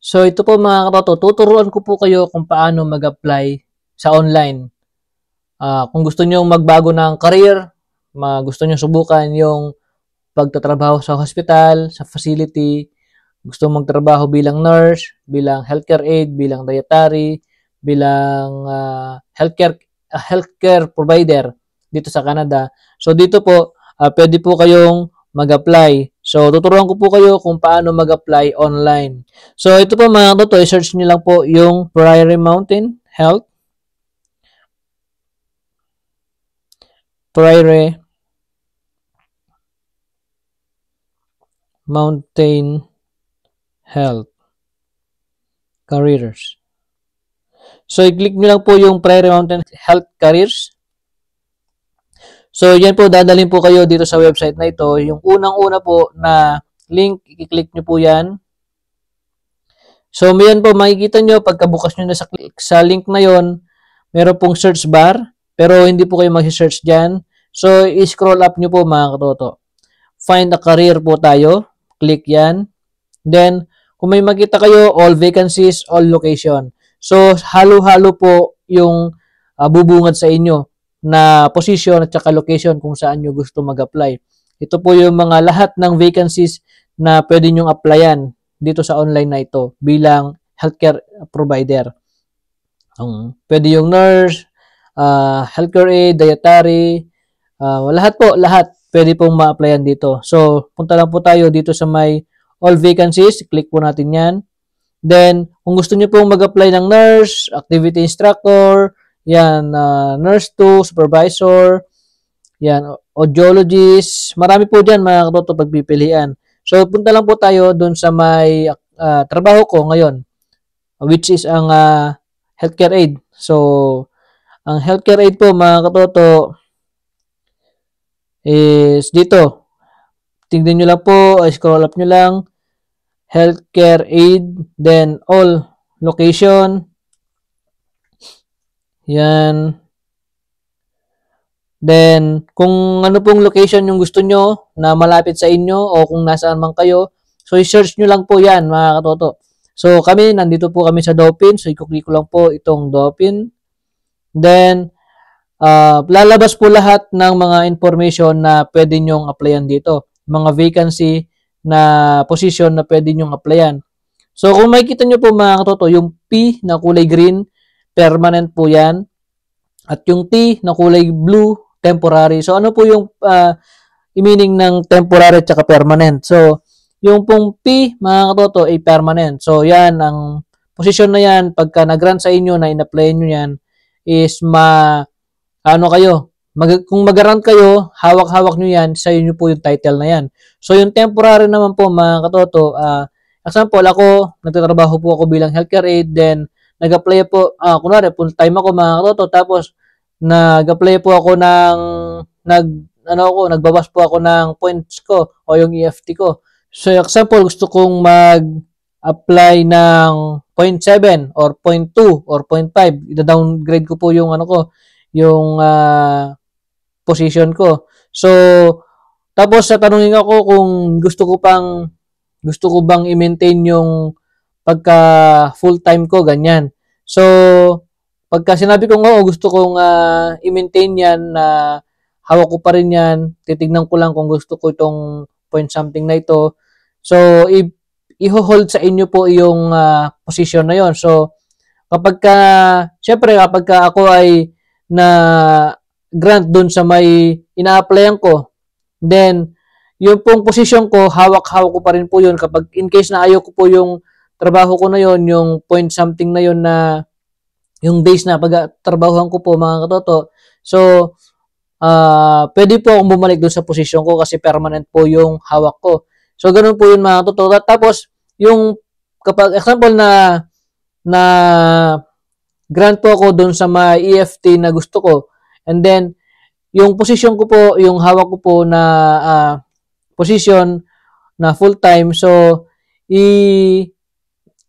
So ito po mga katoto, tuturuan ko po kayo kung paano mag-apply sa online. Kung gusto niyo magbago ng career, gusto niyo subukan yung pagtatrabaho sa hospital, sa facility, gusto magtrabaho bilang nurse, bilang healthcare aide, bilang dietary, bilang healthcare provider dito sa Canada. So dito po, pwede po kayong mag-apply. So tuturuan ko po kayo kung paano mag-apply online. So ito po mga katoto, i-search niyo lang po yung Prairie Mountain Health. Prairie Mountain Health Careers. So, i-click nyo lang po yung Prairie Mountain Health Careers. So, yan po, dadalhin po kayo dito sa website na ito. Yung unang-una po na link, i-click nyo po yan. So, yan po, makikita nyo, pagkabukas nyo na sa link na yon, meron pong search bar, pero hindi po kayo mag-search dyan. So, i-scroll up nyo po mga katoto. Find a career po tayo. Click yan. Then, kung may makita kayo, all vacancies, all location. So, halo-halo po yung bubungad sa inyo na position at saka location kung saan nyo gusto mag-apply. Ito po yung mga lahat ng vacancies na pwede nyong applyan dito sa online na ito bilang healthcare provider. Pwede yung nurse, healthcare aide, dietary, lahat po, lahat pwede pong ma-applyan dito. So, punta lang po tayo dito sa may all vacancies. Click po natin yan. Then, kung gusto niyo pong mag-apply ng nurse, activity instructor, yan, nurse 2, supervisor, yan, audiologist, marami po dyan mga katoto pagpipilian. So, punta lang po tayo dun sa may trabaho ko ngayon, which is ang healthcare aid. So, ang healthcare aid po mga katoto is dito. Tingnan nyo lang po, scroll up nyo lang, healthcare aid, then all location. Yan. Then, kung ano pong location yung gusto nyo na malapit sa inyo o kung nasaan man kayo, so i-search nyo lang po yan mga katoto. So kami, nandito po kami sa Dauphin. So i-click ko lang po itong Dauphin. Then, lalabas po lahat ng mga information na pwede nyong applyan dito. Mga vacancy na position na pwede nyong applyan. So, kung makikita nyo po mga katoto, yung P na kulay green, permanent po yan. At yung T na kulay blue, temporary. So, ano po yung meaning ng temporary at saka permanent? So, yung pong P, mga katoto, ay permanent. So, yan, ang position na yan, pagka nag-grant sa inyo na in-applyan nyo yan, is kung mag-grant kayo, hawak-hawak nyo yan, sa inyo po yung title na yan. So, yung temporary naman po, mga katoto, example, ako, nagtatrabaho po ako bilang healthcare aide, then, nag-apply po, kunwari, full-time ako, mga katoto, tapos, nag-apply po ako nagbawas po ako ng points ko, o yung EFT ko. So, example, gusto kong mag-apply ng 0.7 or 0.2 or 0.5. Ida-downgrade ko po yung yung position ko. So, tapos sa tanungin ako kung gusto ko bang i-maintain yung pagka full-time ko, ganyan. So, pagka sinabi ko gusto kong i-maintain yan, hawak ko pa rin yan, titignan ko lang kung gusto ko itong point something na ito. So, i-hold sa inyo po yung position na yon. So, syempre kapag ako ay na grant dun sa may ina-applyan ko, then, yung pong position ko, hawak-hawak ko pa rin po yun. Kapag in case na ayaw ko po yung trabaho ko na yon, yung point something na yon na yung days na pag-trabahuhan ko po mga katoto. So, pwede po akong bumalik doon sa posisyon ko kasi permanent po yung hawak ko. So, ganun po yun mga katoto. Tapos, kapag example na grant po ako doon sa mga EFT na gusto ko, and then, yung posisyon ko po, yung hawak ko po na position na full-time, so,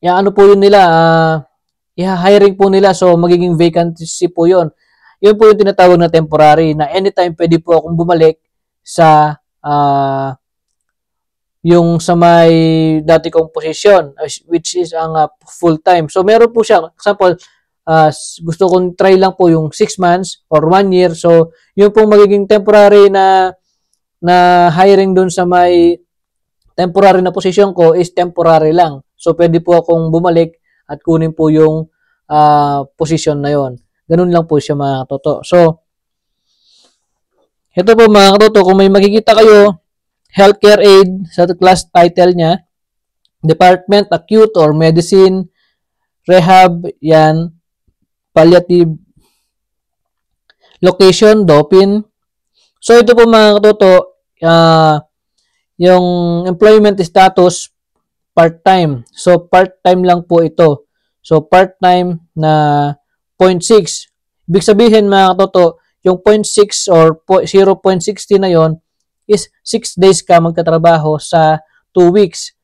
ano po yun nila, i-hiring po nila, so magiging vacancy po yun. Yun po yung tinatawag na temporary, na anytime pwede po akong bumalik sa yung sa may dati kong posisyon, which is ang full-time. So, meron po siya. Example, gusto kong try lang po yung 6 months or 1 year. So, yung pong magiging temporary na hiring dun sa may temporary na posisyon ko is temporary lang. So, pwede po akong bumalik at kunin po yung posisyon na yon. Ganun lang po siya mga katoto. So, ito po mga katoto, kung may makikita kayo, healthcare aid sa class title niya, department, acute or medicine, rehab, yan, palliative, location, DOPIN. So, ito po mga katoto, yung employment status, part-time. So, part-time lang po ito. So, part-time na 0.6. Ibig sabihin mga katoto, yung 0.6 or 0.60 na yon is 6 days ka magtatrabaho sa 2 weeks.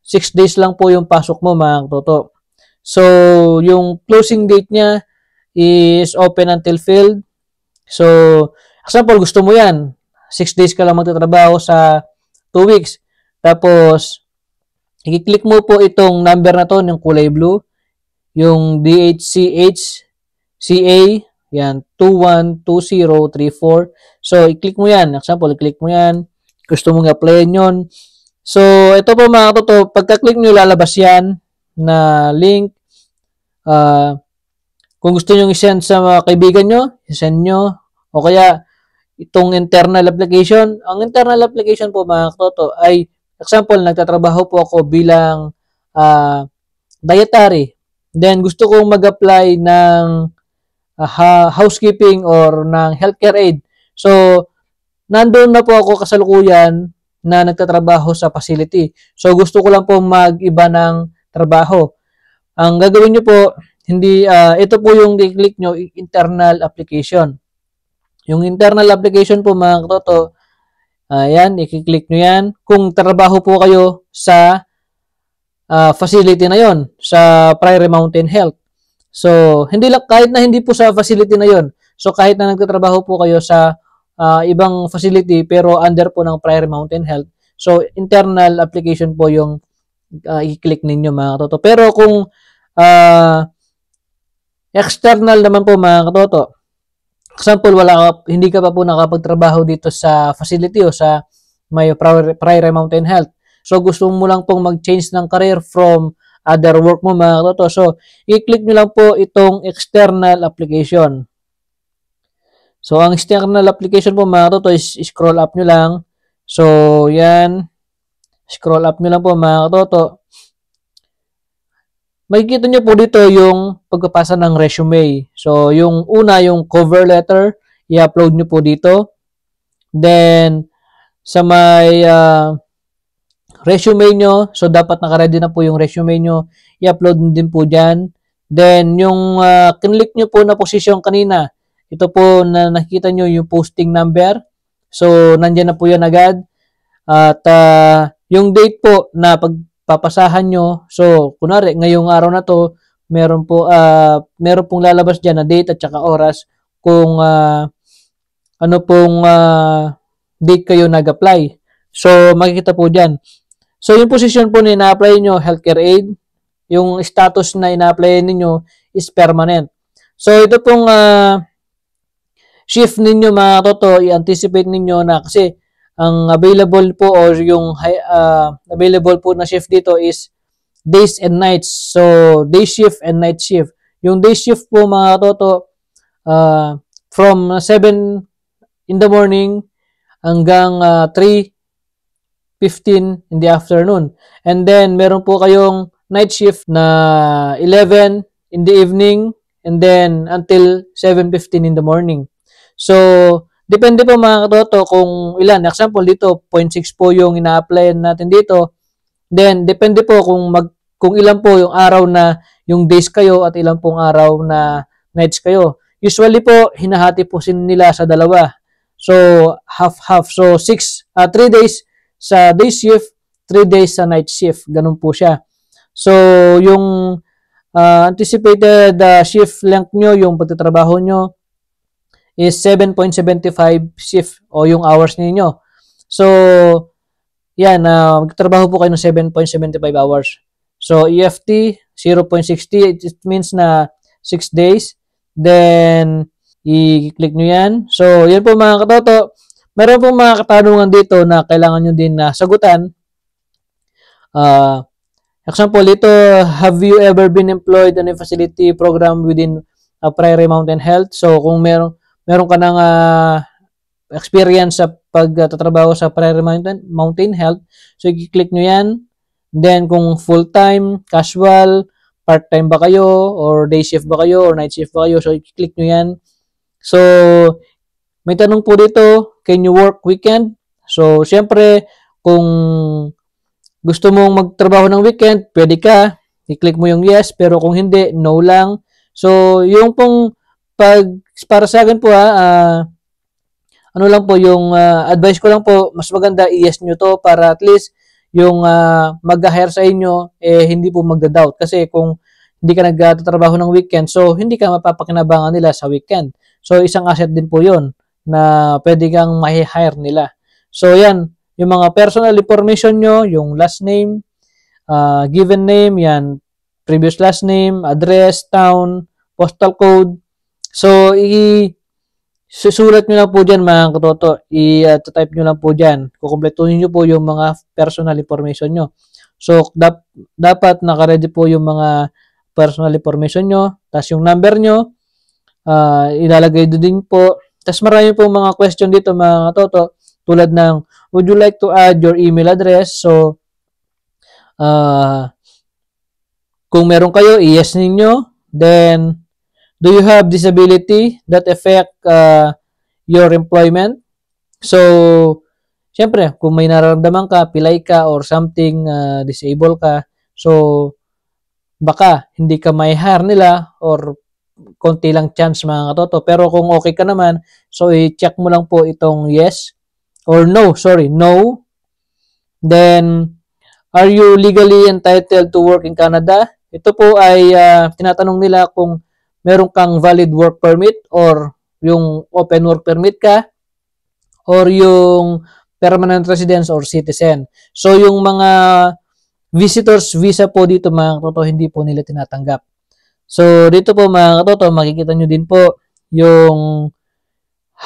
6 days lang po yung pasok mo mga katoto. So, yung closing date niya is open until filled. So, example, gusto mo yan. 6 days ka lang magtatrabaho sa 2 weeks. Tapos, i-click mo po itong number na to, yung kulay blue. Yung DHCH CA, yan, 212034. So, i-click mo yan. Example, i-click mo yan. Gusto mong applyin yun. So, ito po mga katoto, pagka-click nyo, lalabas yan na link. Kung gusto nyo i-send sa mga kaibigan nyo, i-send nyo. O kaya, itong internal application. Ang internal application po mga katoto ay, example, nagtatrabaho po ako bilang dietary. Then, gusto kong mag-apply ng housekeeping or ng healthcare aid. So, nandoon na po ako kasalukuyan na nagtatrabaho sa facility. So, gusto ko lang po mag-iba ng trabaho. Ang gagawin nyo po, ito po yung i-click nyo, internal application. Yung internal application po mga katoto, ayan, i-click nyo yan. Kung trabaho po kayo sa facility na yon, sa Prairie Mountain Health. So, kahit na hindi po sa facility na yon. So, kahit na nagtatrabaho po kayo sa ibang facility pero under po ng Prairie Mountain Health. So, internal application po yung i-click ninyo mga katoto. Pero kung external naman po mga katoto, example, hindi ka pa po nakapagtrabaho dito sa facility o sa may Prairie Mountain Health. So, gusto mo lang pong mag-change ng career from other work mo mga katoto. So, i-click nyo lang po itong external application. So, ang external application po mga katoto is scroll up nyo lang. So, yan. Scroll up nyo lang po mga katoto. Makikita nyo po dito yung pagpapasa ng resume. So, yung una, yung cover letter, i-upload nyo po dito. Then, sa may resume nyo, so dapat nakaready na po yung resume nyo, i-upload din po dyan. Then, yung kinlik nyo po na posisyon kanina, ito po na nakikita nyo yung posting number. So, nandyan na po yan agad. At yung date po na pagpapasahan nyo, so, kunwari, ngayong araw na to, meron pong lalabas dyan na date at saka oras kung ano pong date kayo nag-apply. So, makikita po dyan. So, yung position po na ina-apply nyo, healthcare aid, yung status na ina-apply ninyo is permanent. So, ito pong shift ninyo mga katoto, i-anticipate ninyo na kasi ang available po or yung available po na shift dito is days and nights. So, day shift and night shift. Yung day shift po mga katoto, from 7 in the morning hanggang 3:15 in the afternoon. And then, meron po kayong night shift na 11 in the evening and then until 7:15 in the morning. So, depende po mga katoto kung ilan. Example, dito, 0.6 po yung ina-apply natin dito. Then, depende po kung ilan po yung araw na yung days kayo at ilan pong araw na nights kayo. Usually po, hinahati po nila sa dalawa. So, half-half. So, 3 days sa day shift, 3 days sa night shift. Ganun po siya. So, yung anticipated shift length nyo, yung pagtatrabaho nyo, is 7.75 shift o yung hours ninyo. So, yan, magtatrabaho po kayo ng 7.75 hours. So, EFT, 0.60, it means na 6 days. Then, i-click nyo yan. So, yan po mga katoto. Meron po mga katanungan dito na kailangan nyo din na sagutan. Example, ito, have you ever been employed in a facility program within Prairie Mountain Health? So, kung meron ka ng experience sa pagtatrabaho sa Prairie Mountain Health, so i-click nyo yan. Then, kung full-time, casual, part-time ba kayo, or day shift ba kayo, or night shift ba kayo, so i-click nyo yan. So, may tanong po dito, can you work weekend? So, syempre, kung gusto mong magtrabaho ng weekend, pwede ka, i-click mo yung yes, pero kung hindi, no lang. So, yung pong para sa akin po ano lang po, yung advice ko lang po, mas maganda i-yes nyo to para at least yung mag-hire sa inyo, hindi po magda-doubt. Kasi kung hindi ka nagtatrabaho ng weekend, so hindi ka mapapakinabangan nila sa weekend. So, isang asset din po yun na pwede kang ma-hire nila. So, yan, yung mga personal information nyo, yung last name, given name, yan, previous last name, address, town, postal code. So, susulat nyo lang po dyan mga katoto. I-type nyo lang po dyan. Kukumpletuhin nyo po yung mga personal information nyo. So, dapat nakaredy po yung mga personal information nyo. Tapos yung number nyo, ilalagay doon din po. Tapos marami po mga question dito mga katoto. Tulad ng, would you like to add your email address? So, kung meron kayo, i-yes ninyo. Then, do you have disability that affect your employment? So, syempre, kung may nararamdaman ka, pilay ka, or something, disabled ka, so, baka hindi ka may hire nila, or konti lang chance mga katoto. Pero kung okay ka naman, so, i-check mo lang po itong yes, or no, sorry, no. Then, are you legally entitled to work in Canada? Ito po ay tinatanong nila kung meron kang valid work permit or yung open work permit ka or yung permanent residence or citizen. So, yung mga visitors visa po dito mga katoto, hindi po nila tinatanggap. So, dito po mga katoto, makikita nyo din po yung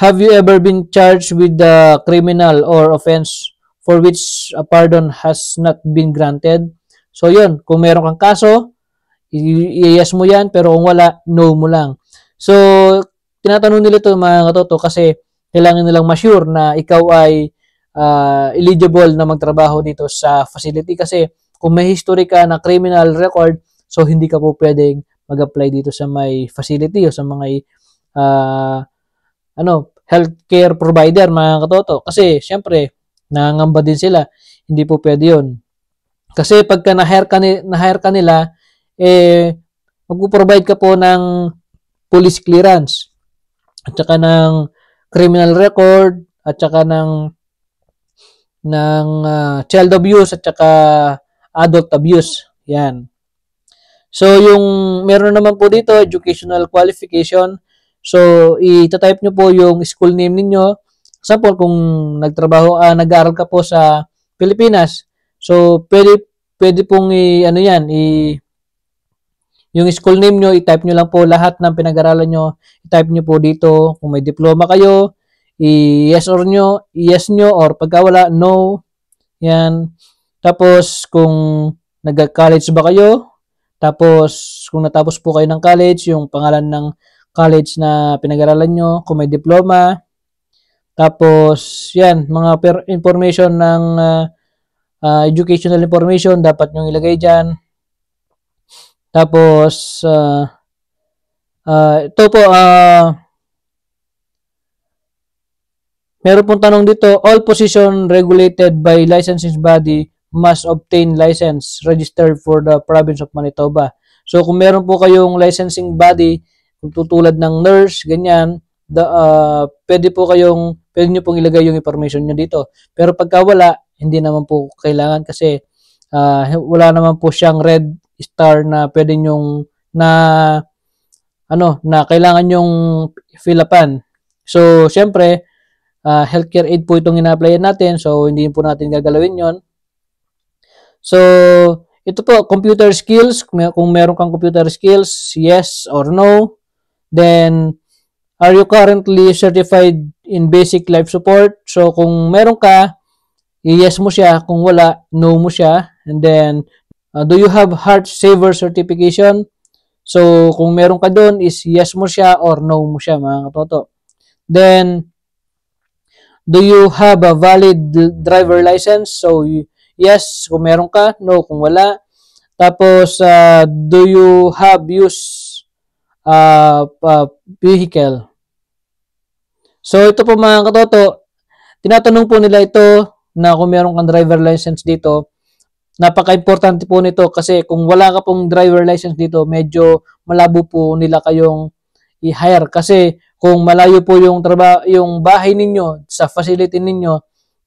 have you ever been charged with the criminal or offense for which a pardon has not been granted? So, yun. Kung meron kang kaso, i-yes mo yan, pero kung wala, no mo lang. So, tinatanong nila ito mga katoto kasi kailangan nilang ma-sure na ikaw ay eligible na magtrabaho dito sa facility kasi kung may history ka na criminal record, so hindi ka po pwedeng mag-apply dito sa may facility o sa mga healthcare provider mga katoto. Kasi, syempre, nangangamba din sila. Hindi po pwede yun. Kasi pagka na-hire ka nila, magpo-provide ka po ng police clearance at saka ng criminal record at saka ng child abuse at saka adult abuse. Yan. So, yung meron naman po dito, educational qualification. So, i-type nyo po yung school name ninyo. Example, kung nag-aaral ka po sa Pilipinas, so, pwede pong yung school name nyo, i-type nyo lang po lahat ng pinag-aralan nyo. I-type nyo po dito. Kung may diploma kayo, i-yes nyo, or pagka wala, no. Yan. Tapos, kung nag-college ba kayo, tapos, kung natapos po kayo ng college, yung pangalan ng college na pinag-aralan nyo, kung may diploma. Tapos, yan, mga information ng educational information, dapat nyo ilagay dyan. Tapos, ito po, meron pong tanong dito, all position regulated by licensing body must obtain license registered for the province of Manitoba. So, kung meron po kayong licensing body, kung tutulad ng nurse, ganyan, pwede nyo pong ilagay yung information nyo dito. Pero pagka wala, hindi naman po kailangan kasi wala naman po siyang red star na pwede nyong na kailangan yung fill upan. So, syempre, healthcare aid po itong ina-applyan natin. So, hindi po natin gagalawin yon. So, ito po, computer skills. Kung meron kang computer skills, yes or no. Then, are you currently certified in basic life support? So, kung meron ka, yes mo siya. Kung wala, no mo siya. And then, do you have heart saver certification? So, kung meron ka doon is yes mo siya or no mo siya, mga katoto. Then, do you have a valid driver license? So, yes kung meron ka, no kung wala. Tapos, do you have use vehicle? So, ito po mga katoto, tinatanong po nila ito na kung meron kang driver license dito. Napaka-importante po nito kasi kung wala ka pong driver license dito, medyo malabo po nila kayong i-hire kasi kung malayo po yung yung bahay ninyo sa facility ninyo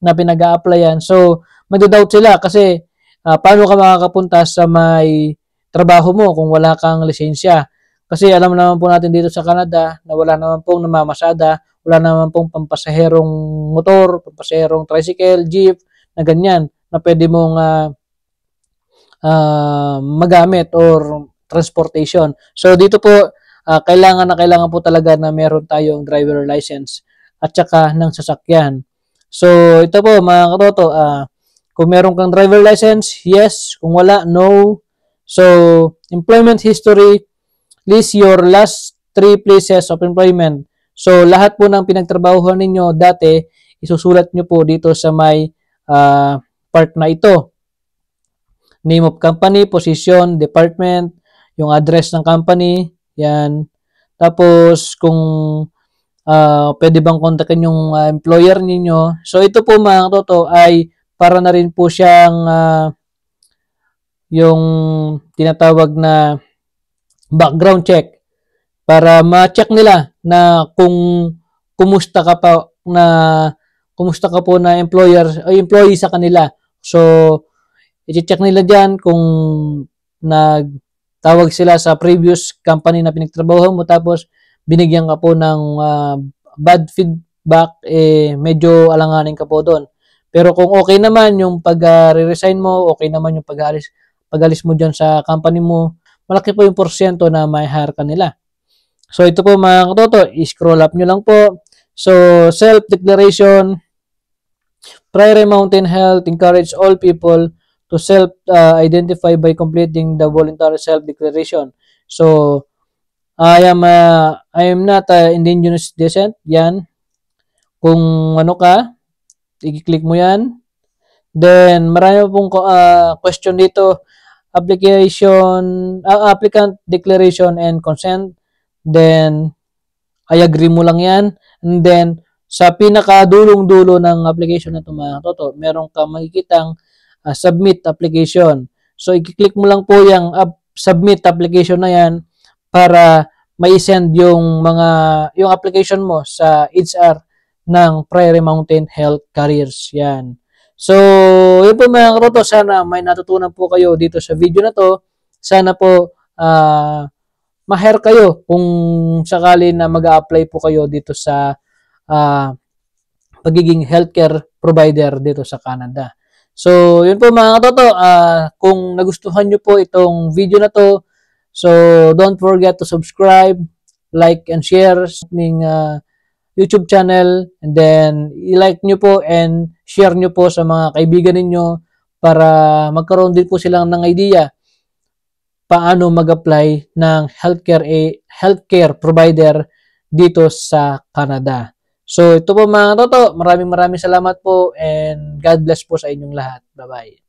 na pinag-a-applyan. So, magdo-doubt sila kasi paano ka makakapunta sa may trabaho mo kung wala kang lisensya? Kasi alam naman po natin dito sa Canada na wala naman pong namamasada, wala naman pong pampasaherong motor, pampasaherong tricycle, jeep, na ganyan na pwede mong magamit or transportation. So dito po kailangan po talaga na meron tayong driver license at saka ng sasakyan. So ito po mga katoto, kung meron kang driver license, yes. Kung wala, no. So employment history, list your last 3 places of employment. So lahat po ng pinagtrabahuhan ninyo dati, isusulat nyo po dito sa may part na ito. Name of company, position, department, yung address ng company, yan. Tapos, kung pwede bang kontakin yung employer ninyo. So, ito po mga katoto ay para na rin po siyang yung tinatawag na background check para ma-check nila na kung kumusta ka po na employee sa kanila. So, i-check nila dyan kung nagtawag sila sa previous company na pinagtrabahuhan mo tapos binigyan ka po ng bad feedback, medyo alanganin ka po doon. Pero kung okay naman yung pag-resign mo, okay naman yung pag-alis mo dyan sa company mo, malaki po yung porsyento na may hire ka nila. So ito po mga katoto, i-scroll up nyo lang po. So self-declaration, Prairie Mountain Health encourage all people to self-identify by completing the voluntary self-declaration. So, I am not indigenous descent. Yan. Kung ano ka, i-click mo yan. Then, marami pong question dito. Applicant declaration and consent. Then, I agree mo lang yan. And then, sa pinakadulong-dulo ng application na ito mga toto, meron ka makikitang submit application. So, i-click mo lang po yung submit application na yan para ma-send yung application mo sa HR ng Prairie Mountain Health Careers. Yan. So, yun po mga katoto. Sana may natutunan po kayo dito sa video na to. Sana po ma-hire kayo kung sakali na mag-a-apply po kayo dito sa pagiging healthcare provider dito sa Canada. So, yun po mga katoto. Kung nagustuhan nyo po itong video na to, so don't forget to subscribe, like, and share sa aming YouTube channel. And then, i-like nyo po and share nyo po sa mga kaibigan ninyo para magkaroon din po silang ng idea paano mag-apply ng healthcare provider dito sa Canada. So, ito po mga katoto. Maraming salamat po and God bless po sa inyong lahat. Bye-bye.